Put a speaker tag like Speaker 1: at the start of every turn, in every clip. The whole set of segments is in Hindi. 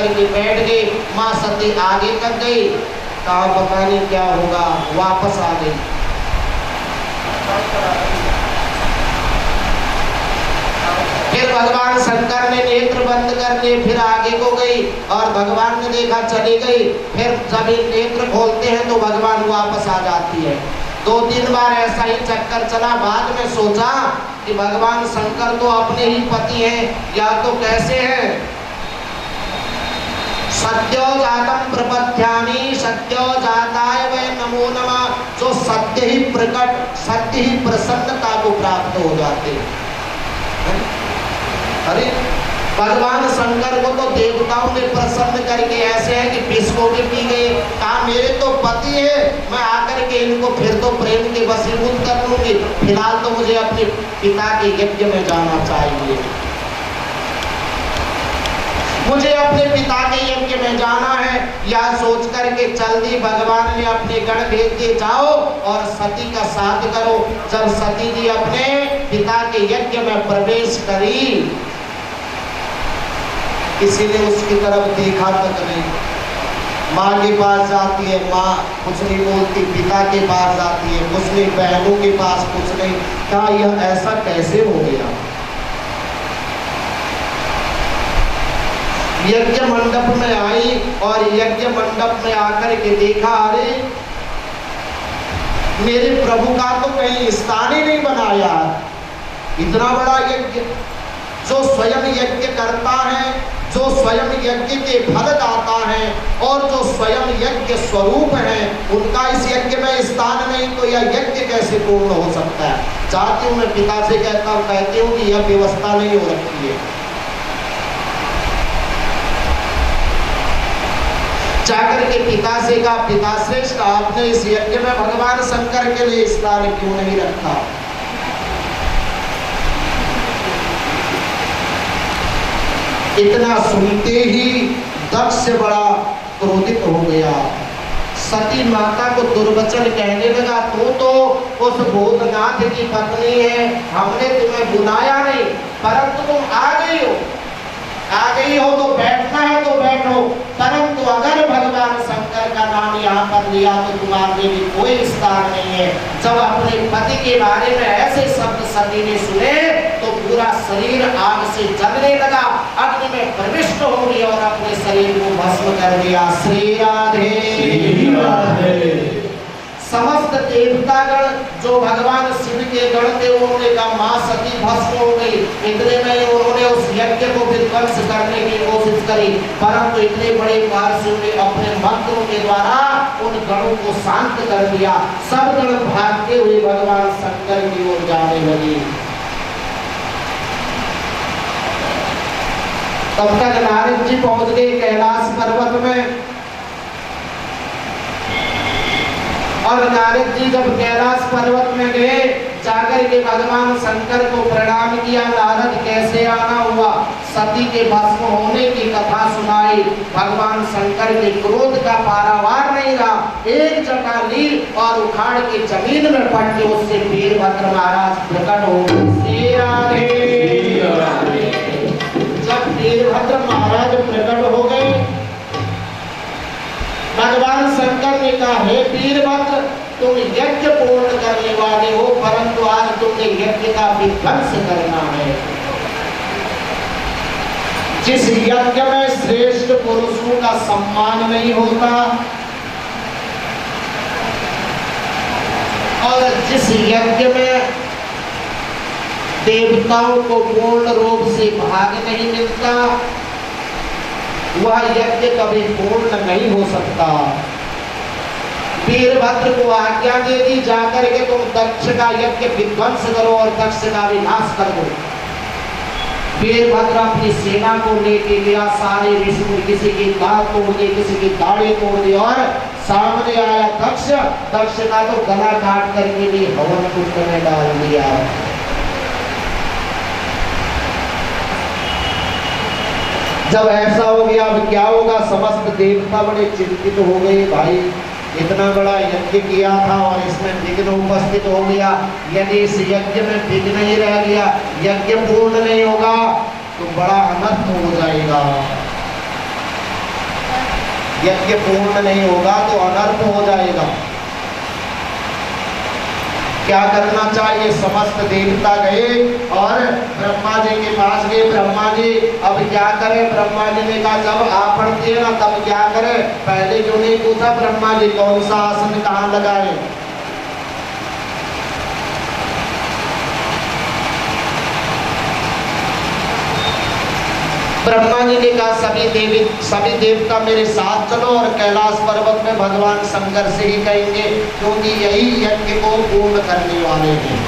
Speaker 1: करके बैठ गए। माँ सती आगे तक गई, कहा पता नहीं क्या होगा, वापस आ गई। फिर भगवान शंकर ने नेत्र बंद कर लिए, फिर आगे को गई और भगवान ने देखा चली गई। फिर जब ये नेत्र खोलते हैं तो भगवान वापस आ जाती है। 2-3 बार ऐसा ही चक्कर चला। बाद में सोचा कि भगवान शंकर तो अपने ही पति हैं, या तो कैसे हैं, सत्यो जातम प्रपद्यामि सत्यो जाताय वै नमो नमः, जो सत्य ही प्रकट, सत्य ही प्रसन्नता को प्राप्त हो जाते हैं। अरे भगवान शंकर को तो देवताओं ने प्रसन्न करके ऐसे है कि विष्णु भी पी गए। कहा मेरे तो पति है, मैं आकर के इनको फिर तो प्रेम के वशीभूत कर लूंगी, फिलहाल तो मुझे अपने पिता के यज्ञ में जाना चाहिए, मुझे अपने पिता के यज्ञ में जाना है। यह सोच करके चल दी। भगवान ने अपने गण भेज दिए, जाओ और सती का साथ करो। जब सती जी अपने पिता के यज्ञ में प्रवेश करी, किसी ने उसकी तरफ देखा तक नहीं। माँ के पास जाती है, माँ कुछ नहीं बोलती, पिता के पास जाती है, कुछ नहीं, बहनों के पास कुछ नहीं। क्या यह ऐसा कैसे हो गया? यज्ञ मंडप में आई और यज्ञ मंडप में आकर के देखा, अरे मेरे प्रभु का तो कहीं स्थान ही नहीं बनाया। इतना बड़ा यज्ञ, जो स्वयं यज्ञ करता है, जो स्वयं यज्ञ के फल दाता है और जो स्वयं यज्ञ स्वरूप है, उनका इस यज्ञ में स्थान नहीं, तो यह यज्ञ कैसे पूर्ण हो सकता है? चाहती हूँ मैं पिता से कहती हूँ कि यह व्यवस्था नहीं हो रखी है। जाकर के पिता से कहा, पिता श्रेष्ठ, आपने इस यज्ञ में भगवान शंकर के लिए स्थान क्यों नहीं रखा? इतना सुनते ही दक्ष बड़ा क्रोधित हो गया। सती माता को दुर्वचन कहने लगा, तो उस भूतनाथ की पत्नी है, हमने तुम्हें बुलाया नहीं, परंतु तुम आ गई हो। आ गई हो तो बैठना है तो बैठो, परंतु अगर भगवान शंकर का नाम यहाँ पर लिया तो तुम्हारे भी कोई स्थान नहीं है। जब अपने पति के बारे में ऐसे शब्द सती ने सुने तो पूरा शरीर आग से जलने लगा, अग्नि में प्रविष्ट हो गई और अपने शरीर को भस्म कर दिया। श्री राधे, श्री राधे। समस्त देवतागण जो भगवान शिव के गण थे, उन्होंने कहा मां सती भस्म हो गई। इतने में उन्होंने उस यज्ञ को विध्वंस करने की कोशिश करी, परंतु इतने बड़े महर्षियों ने अपने मंत्रों के द्वारा उन गणों को शांत कर दिया। सब गण भागते हुए भगवान शंकर की ओर जाने लगे। तब तक नारद जी पहुंच गए कैलाश पर्वत में, और नारद जी जब कैलाश पर्वत में गए, जाकर के भगवान शंकर को प्रणाम किया। नारद कैसे आना हुआ, सती के भस्म होने की कथा सुनाई। भगवान शंकर के क्रोध का पारावार नहीं रहा, एक जटा ली और उखाड़ के जमीन में पड़ के उससे वीरभद्र महाराज प्रकट हो गए। जब वीरभद्र महाराज प्रकट हो गए, भगवान शंकर ने कहा, हे वीरभद्र, तुम यज्ञ पूर्ण करने वाले हो, परंतु आज तुमने यज्ञ का विध्वंस करना है। जिस यज्ञ में श्रेष्ठ पुरुषों का सम्मान नहीं होता और जिस यज्ञ में देवताओं को पूर्ण रूप से भाग नहीं मिलता, वह यज्ञ कभी पूर्ण नहीं हो सकता। वीरभद्र को आज्ञा दे दी, जाकर के तुम दक्ष का यज्ञ विध्वंस करो और दक्ष का विनाश कर दो। वीरभद्र अपनी सेना को लेके गया, सारे ऋषि, किसी की दांत तोड़ दी, किसी की दाढ़ी तोड़ दी, और सामने आया दक्ष। दक्ष का तो गला काट करके भी हवन कुंड में डाल दिया। जब ऐसा हो गया, अब क्या होगा? समस्त देवता बड़े चिंतित हो गए। भाई इतना बड़ा यज्ञ किया था और इसमें विघ्न उपस्थित हो गया। यदि इस यज्ञ में विघ्न ही रह गया, यज्ञ पूर्ण नहीं होगा तो बड़ा अनर्थ हो जाएगा। यज्ञ पूर्ण नहीं होगा तो अनर्थ हो जाएगा। क्या करना चाहिए? समस्त देवता गए और ब्रह्मा जी के पास गए। ब्रह्मा जी अब क्या करें? ब्रह्मा जी ने कहा जब आप पढ़ते हैं ना तब क्या करें? पहले क्यों नहीं पूछा ब्रह्मा जी कौन सा आसन कहाँ लगाए? ब्रह्मा जी ने कहा सभी देवता मेरे साथ चलो और कैलाश पर्वत में भगवान शंकर से ही कहेंगे, क्योंकि यही यज्ञ को पूर्ण करने वाले हैं।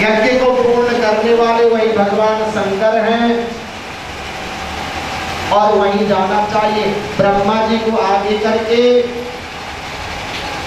Speaker 1: यज्ञ को पूर्ण करने वाले वही भगवान शंकर हैं और वहीं जाना चाहिए। ब्रह्मा जी को आगे करके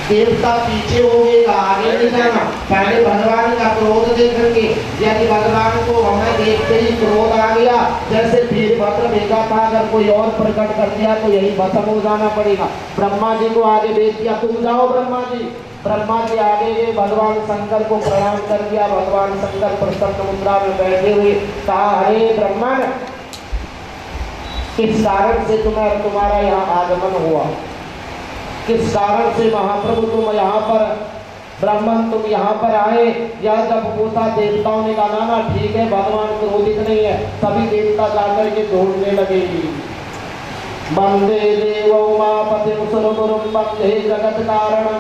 Speaker 1: देवता पीछे हो गए, आगे नहीं जाना। पहले भगवान का क्रोध देखेंगे। यदि भगवान को हमें देखते ही क्रोध आ गया, जैसे वीरभद्र भेजा था, अगर कोई और प्रकट कर दिया तो यही भस्म हो जाना पड़ेगा। ब्रह्मा जी को आगे भेज दिया, तुम जाओ ब्रह्मा जी। ब्रह्मा जी आगे गए, भगवान शंकर को प्रणाम कर दिया। भगवान शंकर प्रसन्न मुद्रा में बैठे हुए कहा, अरे ब्रह्मण, किस कारण से तुम्हारा यहाँ आगमन हुआ? किस कारण से महाप्रभु तुम यहाँ पर, ब्राह्मण तुम यहाँ पर आए? या जब पूछा देवताओं ने कहा ना ठीक है, भगवान क्रोधित नहीं है। सभी देवता जाकर के ढूंढने लगेगी। वंदे देवो उमापतिं सुरगुरुं वंदे जगत कारणं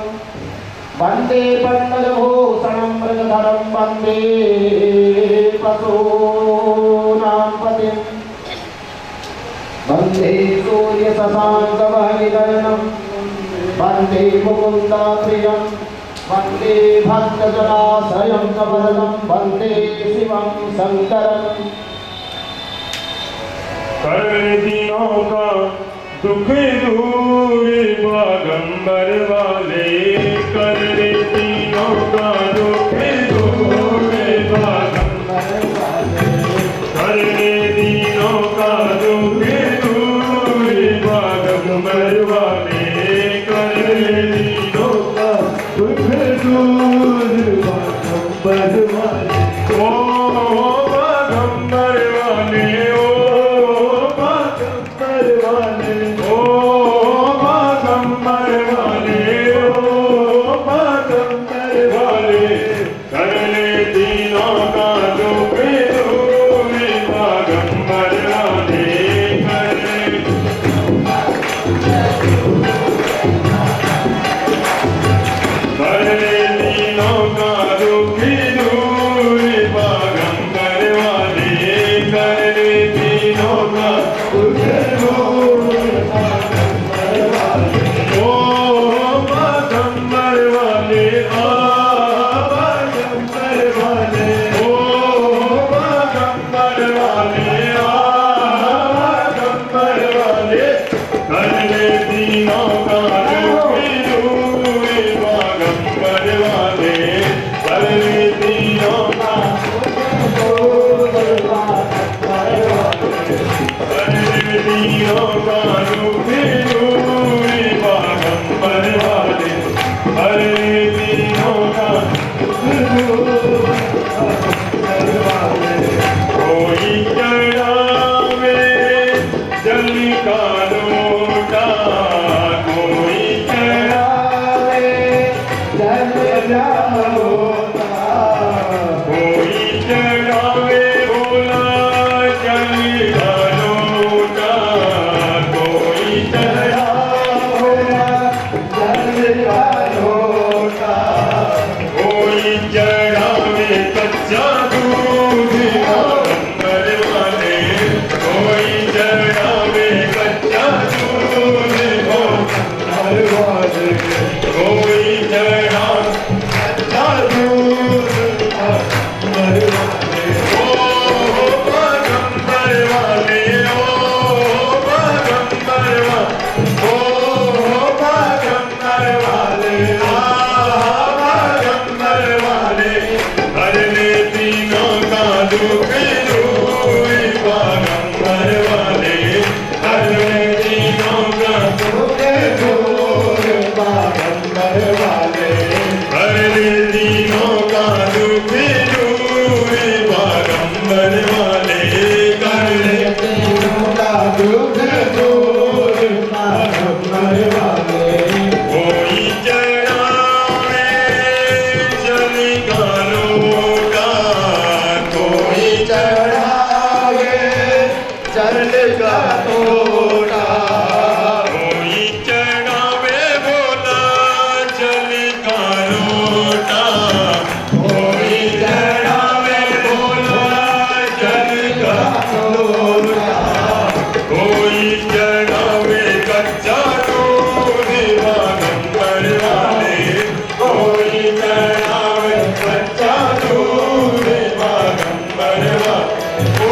Speaker 1: वंदे पन्नगभूषणं मृगधरं वंदे पशूनां पतिं वंदे सूर्य शशाङ्कवहनिनयनं वंदे मुकुंदा प्रियं वंदे भक्तजनाश्रयं कवरदं वंदे शिवं शंकरं।
Speaker 2: कर दिनों का दुख दूर बागंबर वाले, कर दिनों का दुख दूर बागंबर वाले, कर दिनों का दुख दूर बागंबर वाले, ओ बागंबर वाले, ओ बागंबर वाले, ओ बागंबर वाले, ओ
Speaker 1: चढ़ावे जल का लोटा।
Speaker 2: कोई चढ़ावे बोला जल का लोटा, कोई चढ़ावे बोला जल का लोटा, कोई चढ़ावे कच्चा दूध बागंबर वाले, कोई चढ़ावे कच्चा दूध बागंबर वाले, ओ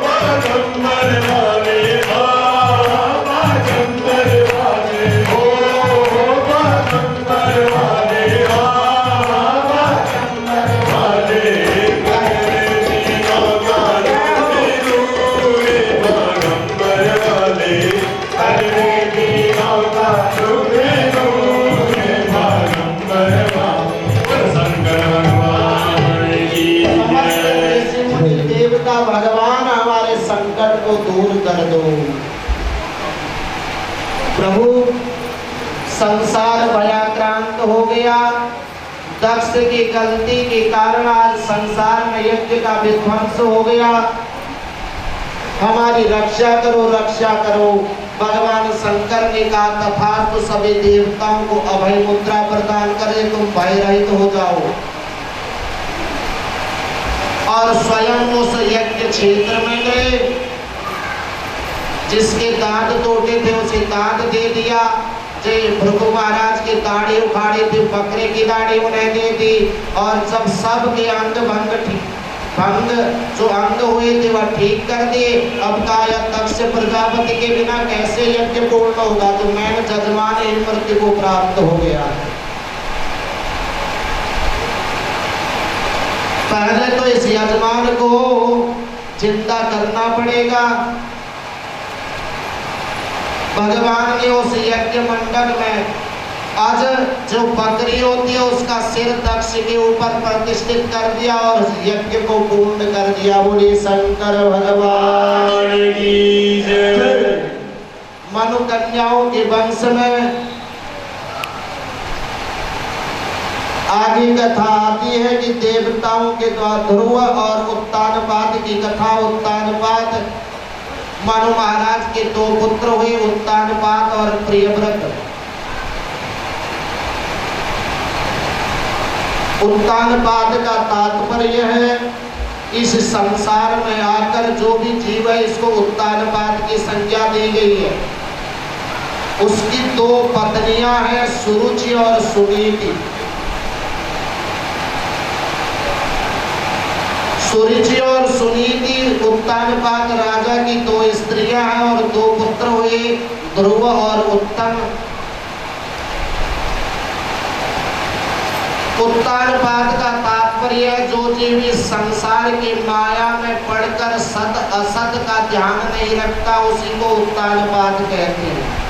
Speaker 2: बागंबर वाले, बागंबर वाले, ओ बागंबर वाले, बागंबर वाले, करे दीनों का दूर बागंबर वाले, करे दीनों का दूर बागंबर वाले। शंकर भगवान की
Speaker 1: समस्त
Speaker 2: जय।
Speaker 1: ऋषि मुनि देवता भगवान हमारे संकट को दूर कर दो प्रभु। संसार भयाक्रांत हो गया। दक्ष की गलती के कारण आज संसार में यज्ञ का विध्वंस हो गया। हमारी रक्षा करो, रक्षा करो। भगवान शंकर ने कहा तथास्तु, सभी देवताओं को अभय मुद्रा प्रदान करे, तुम भय रहित हो जाओ। और स्वयं उस यज्ञ क्षेत्र में गए, जिसके दांत टूटे थे उसे दांत दे दिया। जो भृगु महाराज के दाढ़ी उखाड़े थे, बकरे की दाढ़ी उन्हें दे दी। और जब सब के अंग भंग जो अंग हुए थे वह ठीक कर दिए। अब काया दक्ष प्रजापति के बिना कैसे यज्ञ पूर्ण होगा, तो मैंने जजमान मृत्यु को प्राप्त हो गया। पहले तो इस यजमान को जिंदा करना पड़ेगा। भगवान ने उस यज्ञ मंडल में आज जो बकरी होती है उसका सिर दक्ष के ऊपर प्रतिष्ठित कर दिया और यज्ञ को पूर्ण कर दिया। बोले शंकर भगवान
Speaker 2: की जय।
Speaker 1: मनु कन्याओं के वंश में आगे कथा आती है कि देवताओं के द्वारा ध्रुव और उत्तानपाद की कथा। उत्तानपाद मनु महाराज के दो पुत्र हुए, उत्तानपाद और प्रियव्रत। उत्तानपाद का तात्पर्य है इस संसार में आकर जो भी जीव है इसको उत्तानपाद की संज्ञा दी गई है। उसकी दो पत्नियां हैं, सुरुचि और सुनीति। सुरुचि और सुनीति उत्तानपाद राजा की दो स्त्रियां हैं और दो पुत्र हुए, ध्रुव और उत्तम। उत्तानपाद का तात्पर्य है जो जीव इस संसार की माया में पड़कर सत असत का ध्यान नहीं रखता उसी को उत्तानपाद कहते हैं।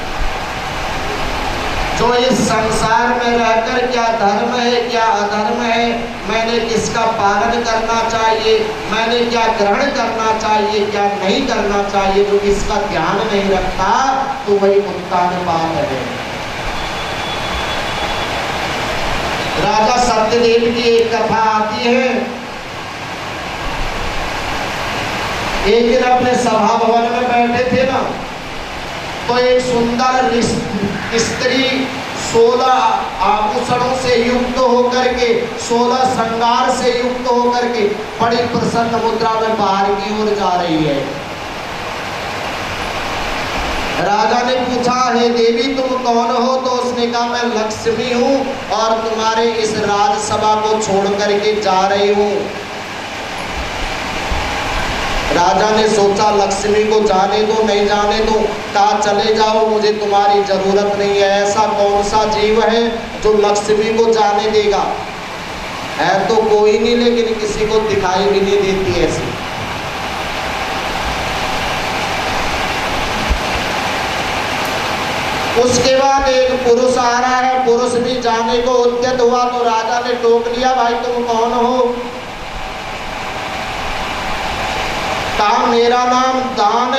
Speaker 1: जो इस संसार में रहकर क्या धर्म है क्या अधर्म है, मैंने किसका पालन करना चाहिए, मैंने क्या ग्रहण करना चाहिए क्या नहीं करना चाहिए, जो इसका ध्यान नहीं रखता तो वही उत्तानपाद है। राजा सत्यदेव की एक कथा आती है। एक दिन अपने सभा भवन में बैठे थे ना, तो एक सुंदर स्त्री 16 आभूषणों से युक्त होकर के, 16 श्रृंगार से युक्त होकर के बड़ी प्रसन्न मुद्रा में बाहर की ओर जा रही है। राजा ने पूछा, हे देवी तुम कौन हो? तो उसने कहा मैं लक्ष्मी हूँ और तुम्हारे इस राजसभा को छोड़ करके जा रही हूँ। राजा ने सोचा लक्ष्मी को जाने दो नहीं जाने दो, कहा चले जाओ मुझे तुम्हारी जरूरत नहीं है। ऐसा कौन सा जीव है जो लक्ष्मी को जाने देगा? है तो कोई नहीं, लेकिन किसी को दिखाई भी नहीं देती ऐसी। उसके बाद एक पुरुष आ रहा है, पुरुष भी जाने को उद्यत हुआ तो राजा ने टोक लिया, भाई तुम कौन हो? कहा मेरा नाम दान